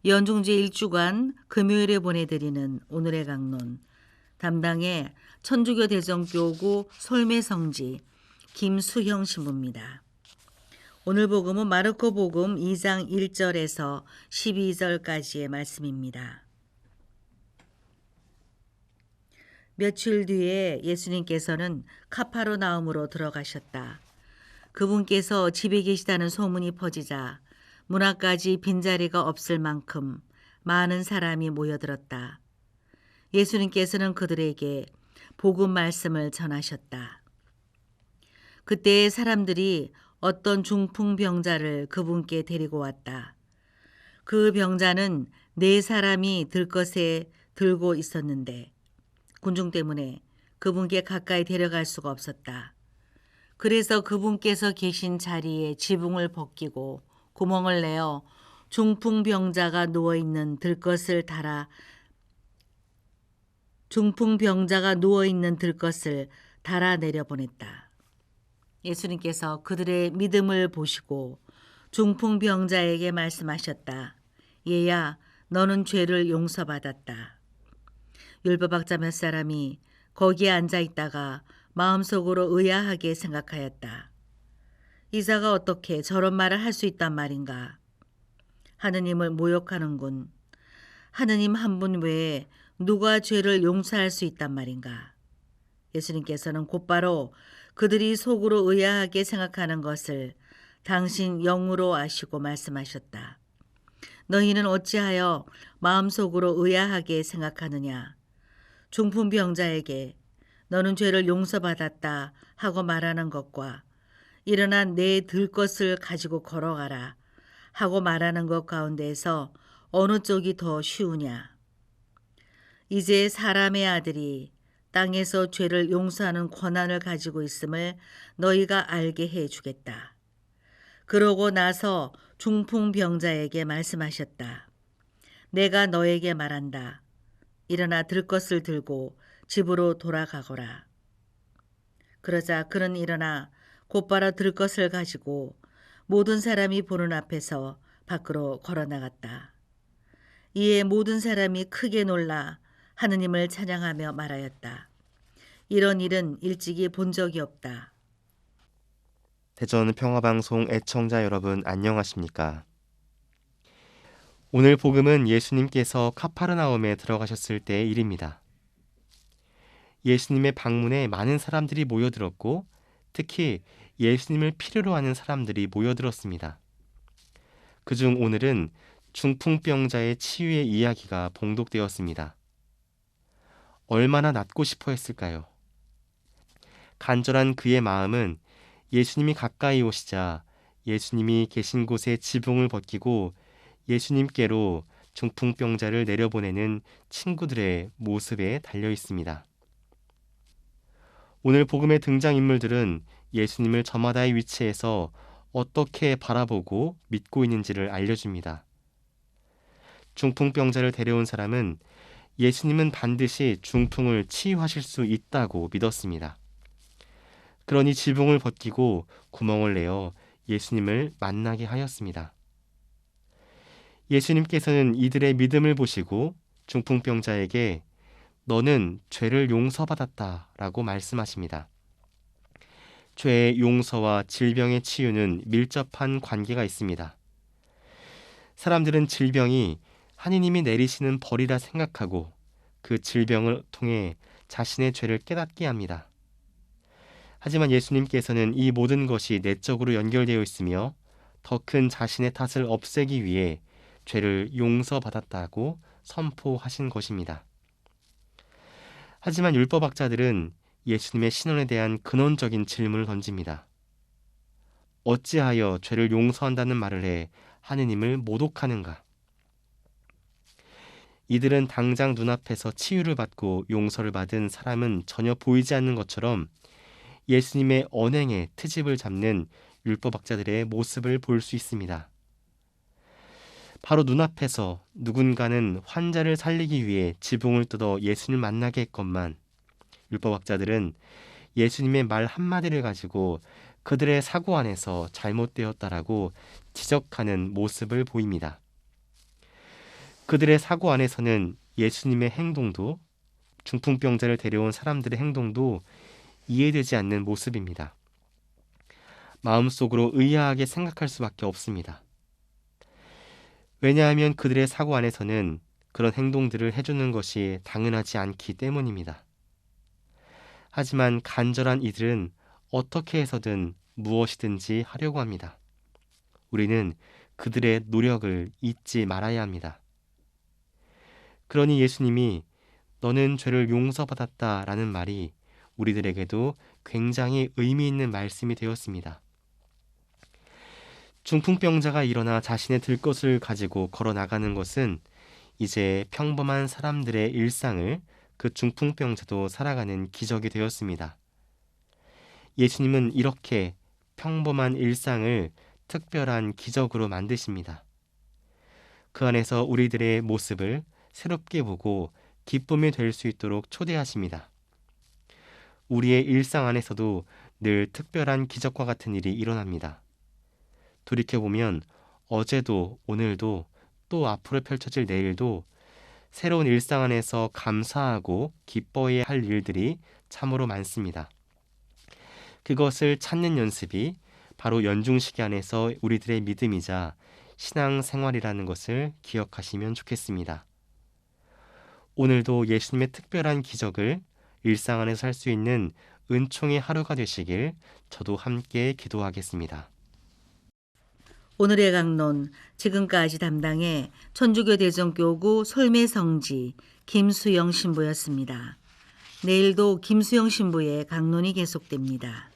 연중제 1주간 금요일에 보내드리는 오늘의 강론, 담당의 천주교 대전교구 솔매성지 김수형 신부입니다. 오늘 복음은 마르코 복음 2장 1절에서 12절까지의 말씀입니다. 며칠 뒤에 예수님께서는 카파르나움으로 들어가셨다. 그분께서 집에 계시다는 소문이 퍼지자 문 앞까지 빈자리가 없을 만큼 많은 사람이 모여들었다. 예수님께서는 그들에게 복음 말씀을 전하셨다. 그때 사람들이 어떤 중풍병자를 그분께 데리고 왔다. 그 병자는 4사람이 들것에 들고 있었는데 군중 때문에 그분께 가까이 데려갈 수가 없었다. 그래서 그분께서 계신 자리에 지붕을 벗기고 구멍을 내어 중풍병자가 누워있는 들것을 달아 내려보냈다. 예수님께서 그들의 믿음을 보시고 중풍병자에게 말씀하셨다. 얘야, 너는 죄를 용서받았다. 율법학자 몇 사람이 거기에 앉아 있다가 마음속으로 의아하게 생각하였다. 이사가 어떻게 저런 말을 할 수 있단 말인가? 하느님을 모욕하는군. 하느님 한 분 외에 누가 죄를 용서할 수 있단 말인가? 예수님께서는 곧바로 그들이 속으로 의아하게 생각하는 것을 당신 영으로 아시고 말씀하셨다. 너희는 어찌하여 마음속으로 의아하게 생각하느냐? 중풍병자에게 너는 죄를 용서받았다 하고 말하는 것과 일어나 내 들것을 가지고 걸어가라 하고 말하는 것 가운데에서 어느 쪽이 더 쉬우냐? 이제 사람의 아들이 땅에서 죄를 용서하는 권한을 가지고 있음을 너희가 알게 해주겠다. 그러고 나서 중풍병자에게 말씀하셨다. 내가 너에게 말한다. 일어나 들것을 들고 집으로 돌아가거라. 그러자 그는 일어나 곧바로 들것을 가지고 모든 사람이 보는 앞에서 밖으로 걸어나갔다. 이에 모든 사람이 크게 놀라 하느님을 찬양하며 말하였다. 이런 일은 일찍이 본 적이 없다. 대전 평화방송 애청자 여러분 안녕하십니까? 오늘 복음은 예수님께서 카파르나움에 들어가셨을 때의 일입니다. 예수님의 방문에 많은 사람들이 모여들었고 특히 예수님을 필요로 하는 사람들이 모여들었습니다. 그중 오늘은 중풍병자의 치유의 이야기가 봉독되었습니다. 얼마나 낫고 싶어 했을까요? 간절한 그의 마음은 예수님이 가까이 오시자 예수님이 계신 곳에 지붕을 벗기고 예수님께로 중풍병자를 내려보내는 친구들의 모습에 달려 있습니다. 오늘 복음의 등장인물들은 예수님을 저마다의 위치에서 어떻게 바라보고 믿고 있는지를 알려줍니다. 중풍병자를 데려온 사람은 예수님은 반드시 중풍을 치유하실 수 있다고 믿었습니다. 그러니 지붕을 벗기고 구멍을 내어 예수님을 만나게 하였습니다. 예수님께서는 이들의 믿음을 보시고 중풍병자에게 너는 죄를 용서받았다 라고 말씀하십니다. 죄의 용서와 질병의 치유는 밀접한 관계가 있습니다. 사람들은 질병이 하느님이 내리시는 벌이라 생각하고 그 질병을 통해 자신의 죄를 깨닫게 합니다. 하지만 예수님께서는 이 모든 것이 내적으로 연결되어 있으며 더 큰 자신의 탓을 없애기 위해 죄를 용서받았다고 선포하신 것입니다. 하지만 율법학자들은 예수님의 신원에 대한 근원적인 질문을 던집니다. 어찌하여 죄를 용서한다는 말을 해 하느님을 모독하는가? 이들은 당장 눈앞에서 치유를 받고 용서를 받은 사람은 전혀 보이지 않는 것처럼 예수님의 언행에 트집을 잡는 율법학자들의 모습을 볼 수 있습니다. 바로 눈앞에서 누군가는 환자를 살리기 위해 지붕을 뜯어 예수님을 만나게 했건만 율법학자들은 예수님의 말 한마디를 가지고 그들의 사고 안에서 잘못되었다라고 지적하는 모습을 보입니다. 그들의 사고 안에서는 예수님의 행동도 중풍병자를 데려온 사람들의 행동도 이해되지 않는 모습입니다. 마음속으로 의아하게 생각할 수밖에 없습니다. 왜냐하면 그들의 사고 안에서는 그런 행동들을 해주는 것이 당연하지 않기 때문입니다. 하지만 간절한 이들은 어떻게 해서든 무엇이든지 하려고 합니다. 우리는 그들의 노력을 잊지 말아야 합니다. 그러니 예수님이 너는 죄를 용서받았다라는 말이 우리들에게도 굉장히 의미 있는 말씀이 되었습니다. 중풍병자가 일어나 자신의 들 것을 가지고 걸어 나가는 것은 이제 평범한 사람들의 일상을 그 중풍병자도 살아가는 기적이 되었습니다. 예수님은 이렇게 평범한 일상을 특별한 기적으로 만드십니다. 그 안에서 우리들의 모습을 새롭게 보고 기쁨이 될 수 있도록 초대하십니다. 우리의 일상 안에서도 늘 특별한 기적과 같은 일이 일어납니다. 돌이켜보면 어제도 오늘도 또 앞으로 펼쳐질 내일도 새로운 일상 안에서 감사하고 기뻐해야 할 일들이 참으로 많습니다. 그것을 찾는 연습이 바로 연중시기 안에서 우리들의 믿음이자 신앙생활이라는 것을 기억하시면 좋겠습니다. 오늘도 예수님의 특별한 기적을 일상 안에서 살 수 있는 은총의 하루가 되시길 저도 함께 기도하겠습니다. 오늘의 강론 지금까지 담당해 천주교 대전교구 솔매성지 김수영 신부였습니다. 내일도 김수영 신부의 강론이 계속됩니다.